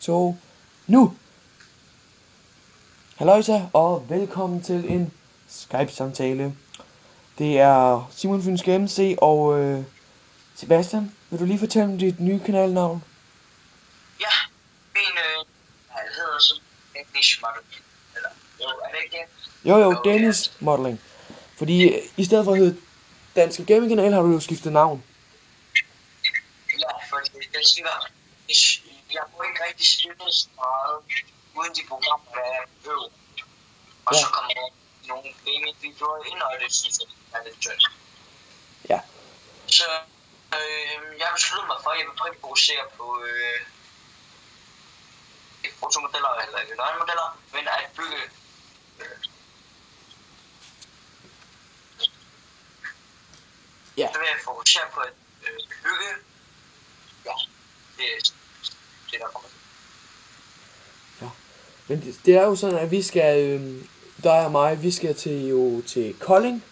2, nu! Halløjsa, og velkommen til en Skype-samtale. Det er Simon Fynske MC og Sebastian. Vil du lige fortælle om dit nye kanalnavn? Ja, min hedder så Dennis Modeling. Eller, er det ikke det? Jo, Dennis Modeling. Fordi i stedet for at hedde Danske Gaming Kanal, har du jo skiftet navn. Ja, for jeg siger, jeg må ikke rigtig spille så meget uden de programmer, der er behøvet. Og så kommer der nogle gaming-videoer ind, og det synes jeg er lidt tyndt. Ja. Så jeg besluttede mig for, at jeg vil prøve at fokusere på ikke fotomodeller eller nøgenmodeller, men at bygge så vil jeg fokusere på at bygge. Ja, det er det, der kommer. Ja. Men det er jo sådan, at vi skal, dig og mig, vi skal til Kolding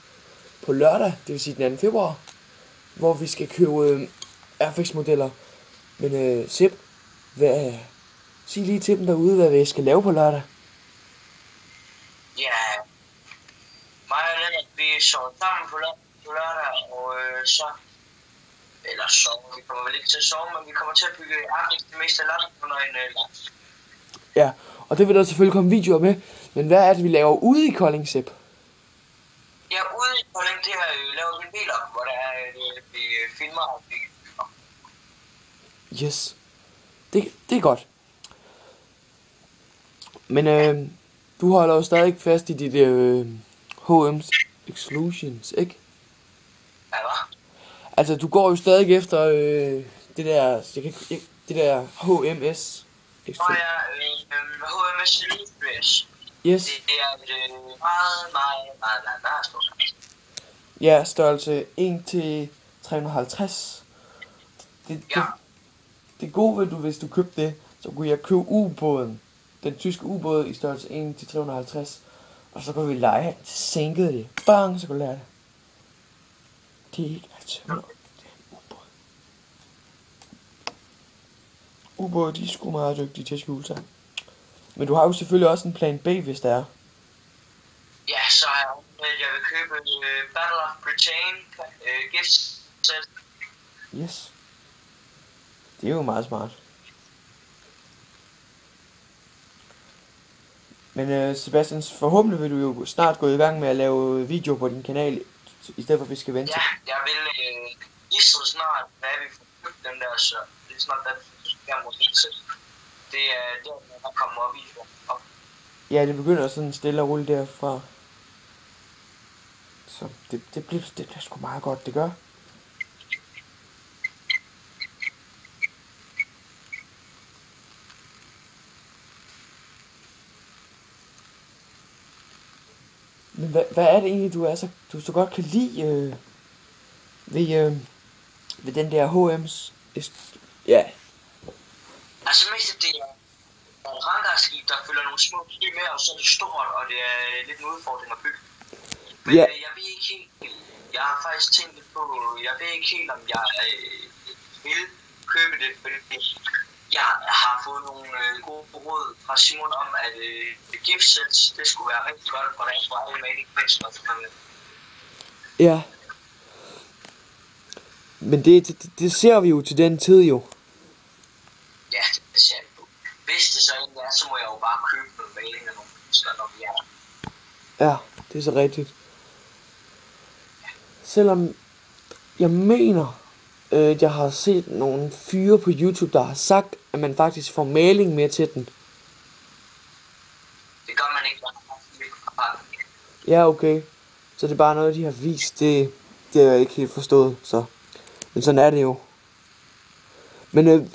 på lørdag, det vil sige den 2. februar, hvor vi skal købe RFX-modeller. Men Seb, sig lige til dem derude, hvad vi skal lave på lørdag. Ja, mig og Lennart, vi sover sammen på lørdag, og vi kommer vel ikke til at sove, men vi kommer til at bygge RFX det meste af landet under en laks. Ja, og det vil der selvfølgelig komme videoer med, men hvad er det, vi laver ude i Kolding, Seb? Ja, ude i Kolding, det har vi lavet en biler, hvor der er, vi filmer og vi Yes, det er godt. Men du holder jo stadig fast i dit HM's Exclusions, ikke? Ja, hvad? Altså, du går jo stadig efter det der HMS Nå ja, HMS Elite. Yes. Det er et meget stort. Ja, størrelse 1:350. Det gode ved hvis du købte det, så kunne jeg købe ubåden. Den tyske ubåd i størrelse 1:350. Og så kunne vi lege den til sænket det. Bang, så kunne du lære det. Det er ikke altid noget. Det er en ubåd. Ubåd, de er sgu meget dygtige til at skjule sig. Men du har jo selvfølgelig også en plan B, hvis der er. Ja, så jeg vil købe Battle of Britain gift set. Yes. Det er jo meget smart. Men Sebastian, forhåbentlig vil du jo snart gå i gang med at lave video på din kanal, i stedet for at vi skal vente. Ja, jeg vil lige så snart, hvad vi får købt den der, så det er snart, at jeg må helt sætte. Det er der kommer op i. Ja, det begynder sådan stille og rulle derfra. Så det bliver sgu meget godt, det gør. Men hvad er det egentlig, du så godt kan lide ved den der HM's? Ja. Altså mest det er et hangarskib, der følger nogle små fly med, og så er det stort, og det er lidt en udfordring at bygge. Men jeg ved ikke helt, jeg har faktisk tænkt lidt på, jeg ved ikke helt, om jeg vil købe det, fordi jeg har fået nogle gode råd fra Simon om, at giftsets, det skulle være rigtig godt, for der er for alle maling mennesker. Ja. Men det ser vi jo til den tid jo. Ja, det ser vi på. Hvis det så egentlig er, så må jeg jo bare købe noget maling af nogle mennesker, når vi er. Ja, det er så rigtigt. Selvom jeg mener, jeg har set nogle fyre på YouTube, der har sagt, at man faktisk får maling med til den. Det gør man ikke. Ja, okay. Så det er bare noget, de har vist. Det har jeg ikke helt forstået, så. Men sådan er det jo. Men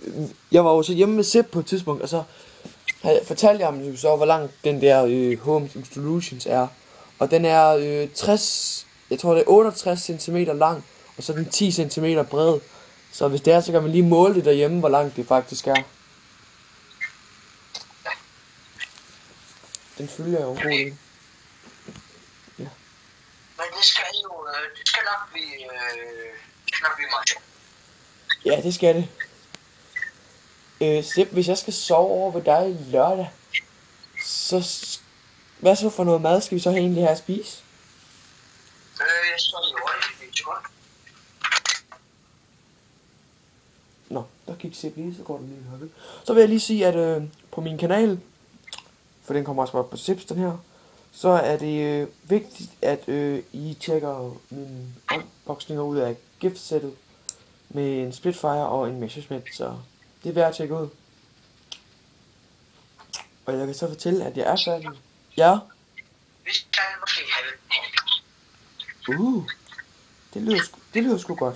jeg var jo så hjemme med Seb på et tidspunkt, og så fortalte jeg ham så, hvor lang den der HM's Exclusions er. Og den er 60, jeg tror det er 68 cm lang, og så den 10 cm bred. Så hvis det er, så kan man lige måle det derhjemme, hvor langt det faktisk er. Den følger jo en god idé. Ja. Men det skal nok blive meget sjovt. Ja, det skal det. Sepp, hvis jeg skal sove over ved dig lørdag, så hvad så for noget mad skal vi så egentlig have at spise? Jeg står lige hurtigt, det er godt. Nå, der gik Sepp lige, så går den lige her. Så vil jeg lige sige, at på min kanal, for den kommer også op på Sepps, den her, så er det vigtigt, at I tjekker mine unboxninger ud af giftsættet med en Splitfire og en Messerschmitt, så det er værd at tjekke ud. Og jeg kan så fortælle, at jeg er færdig. Ja? Vi skal måske have det. Det lyder sgu godt.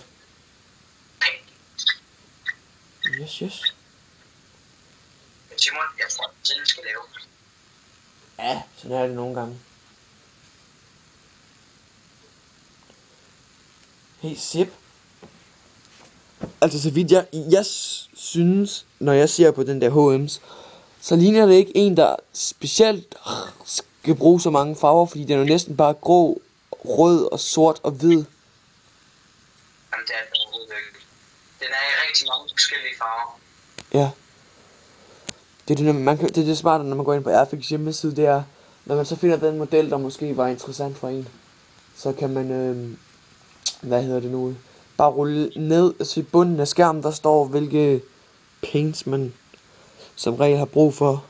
Yes. Men Simon, jeg tror, at selv skal lave. Ja, sådan er det nogle gange. Hey Sepp. Altså så vidt jeg synes, når jeg ser på den der H&M's, så ligner det ikke en, der specielt skal bruge så mange farver, fordi den er jo næsten bare grå, rød og sort og hvid. Jamen det er den overhovedet ikke. Den er i rigtig mange forskellige farver. Ja. Det er det smarte, når man går ind på Airfix hjemmeside, det er, når man så finder den model, der måske var interessant for en, så kan man, bare rulle ned, altså i bunden af skærmen, der står, hvilke paints man som regel har brug for.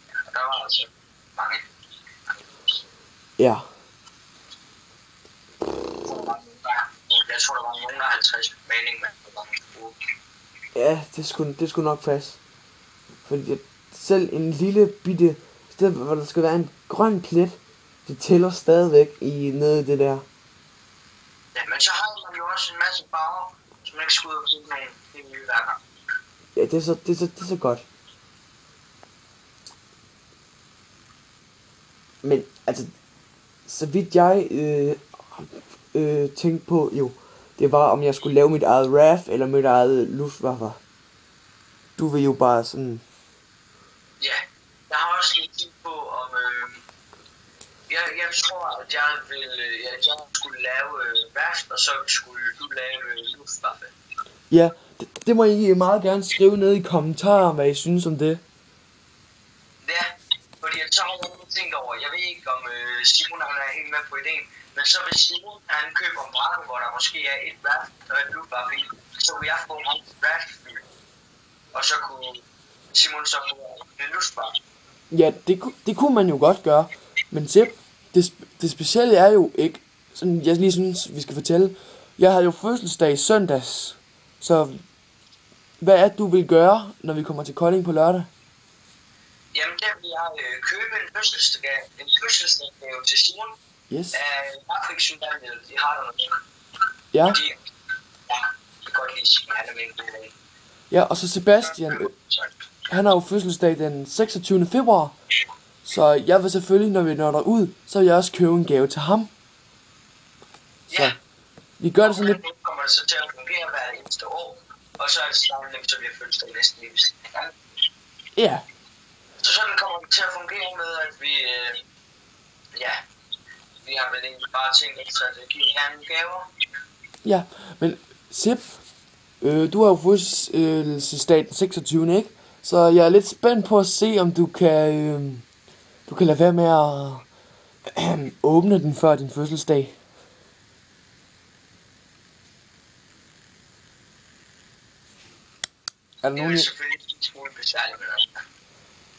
Ja, der var altså mange. Ja. Jeg tror, der var nogen af 50 mening, man kunne bruge. Ja, det skulle nok passe. Fordi selv en lille bitte sted, hvor der skal være en grøn plet, det tæller stadigvæk i nede i det der. Ja, men så har man jo også en masse farver, som man ikke skal ud og bruge nogle helt nye værker. Ja, det er så godt. Men altså, så vidt jeg tænkte på, jo, det var om jeg skulle lave mit eget RAF eller mit eget Luftwaffe. Du vil jo bare sådan. Ja, jeg har også lidt tænkt på, om jeg tror, at jeg skulle lave værst, og så skulle du lave Luftwaffe. Ja, det må I meget gerne skrive ned i kommentarer, hvad I synes om det. Ja, fordi så har jeg lige tænkt over, jeg ved ikke om Simon han er helt med på ideen, men så hvis Simon han køber en brække, hvor der måske er et værft og et Luftwaffe i, så kunne jeg få hans værftfly, og så kunne Simon så få en Luftwaffe. Ja, det kunne man jo godt gøre, men Sepp, det specielle er jo ikke, sådan jeg lige synes, vi skal fortælle, jeg havde jo fødselsdag i søndags, så hvad er det, du vil gøre, når vi kommer til Kolding på lørdag? Jamen, der vil jeg købe en fødselsdagsgave til Simon. Yes. Afriksudvalget, de har der noget. Ja. Fordi, ja, jeg kan godt lide Simon, han er med en god dag. Ja, og så Sebastian, han har jo fødselsdag den 26. februar, så jeg vil selvfølgelig, når vi når derud, så vil jeg også købe en gave til ham. Så Ja. vi gør det sådan lidt. Nu kommer det så til at fungere hver eneste år, og så er det sådan, så vi har fødselsdag næsten lige ved siden af. Ja, Så sådan kommer det til at fungere med, at vi, vi har vel egentlig bare tænkt os at give hinanden gaver. ja, men Sepp, du har jo fødselsdag den 26. ikke? Så jeg er lidt spændt på at se, om du kan lade være med at åbne den før din fødselsdag. Er der Det er nogen? jo selvfølgelig en smule besværligt, men altså.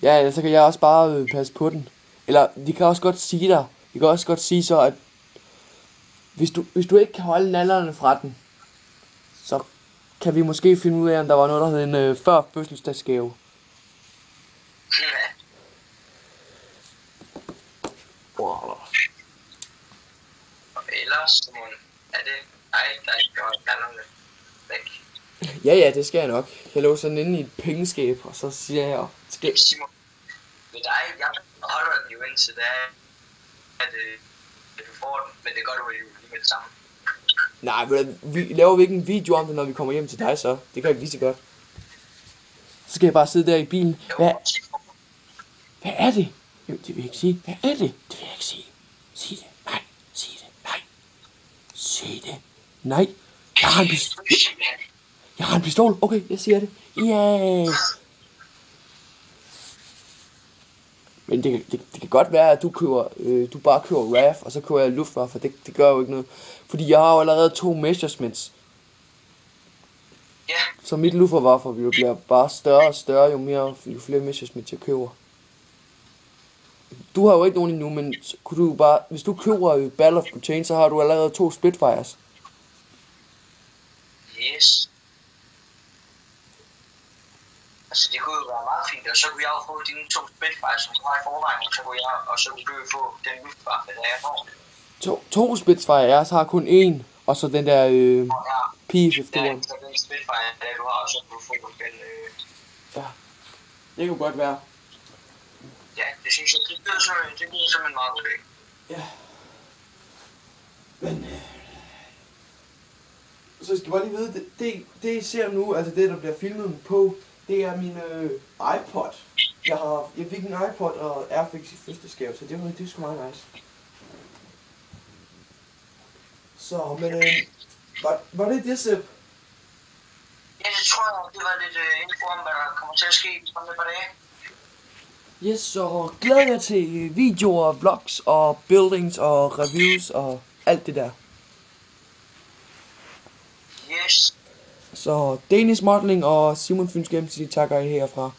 Ja, så kan jeg også bare passe på den. Eller de kan også godt sige dig. De kan også godt sige så, at hvis du ikke kan holde nallerne fra den, så kan vi måske finde ud af, om der var noget, der hed en før fødselsdagsgave. Ja. Wow. Og ellers, Simon, er det dig, der gør nallerne væk? Ja, det skal jeg nok. Jeg lå sådan inde i et pengeskab, og så siger jeg, skab. Simon, med dig, jeg holder den jo indtil da, at du får den, men det gør du jo lige med det samme. Nej, vi laver ikke en video om det, når vi kommer hjem til dig, så det kan jeg lige så godt. Så skal jeg bare sidde der i bilen. Hvad er det? Jo, det vil jeg ikke sige. Hvad er det? Det vil jeg ikke sige. Sig det. Nej. Sig det. Nej. Sig det. Nej. Jeg har en pistol. Okay, jeg siger det. Yay! Men det kan godt være, at du bare køber RAF, og så køber jeg Luftwaffe. Det gør jo ikke noget. Fordi jeg har jo allerede 2 Messerschmitts. Ja. Så mit Luftwaffe bliver bare større og større, jo flere Messerschmitts jeg køber. Du har jo ikke nogen endnu, men kunne du bare, hvis du køber Battle of Britain, så har du allerede 2 Spitfires. Yes. Altså det kunne jo være meget fint, og så kunne jeg jo få dine 2 Spitfires, som du har i forvejen, og så kunne du få den Luftwaffe, der jeg får. 2 Spitfire, jeg har kun 1, og så den der P-51. Ja, den Spitfire, der du har, og så kunne du få den... Ja, det kunne godt være. Ja, det synes jeg, det lyder som en meget god idé. Ja. Men... Så skal jeg bare lige vide, det I ser nu, altså det der bliver filmet på, det er min iPod. Jeg fik en iPod, og R fik sit fødselsdagsgave, så det er sgu meget nice. Så, men var det, Sepp? Ja, det tror jeg, det var lidt info om, hvad der kommer til at ske om et par dage. Yes, så glæder jeg til videoer, vlogs og buildings og reviews og alt det der. Yes. Så Danish Modeling og Simon Fyns Games, de takker I herfra.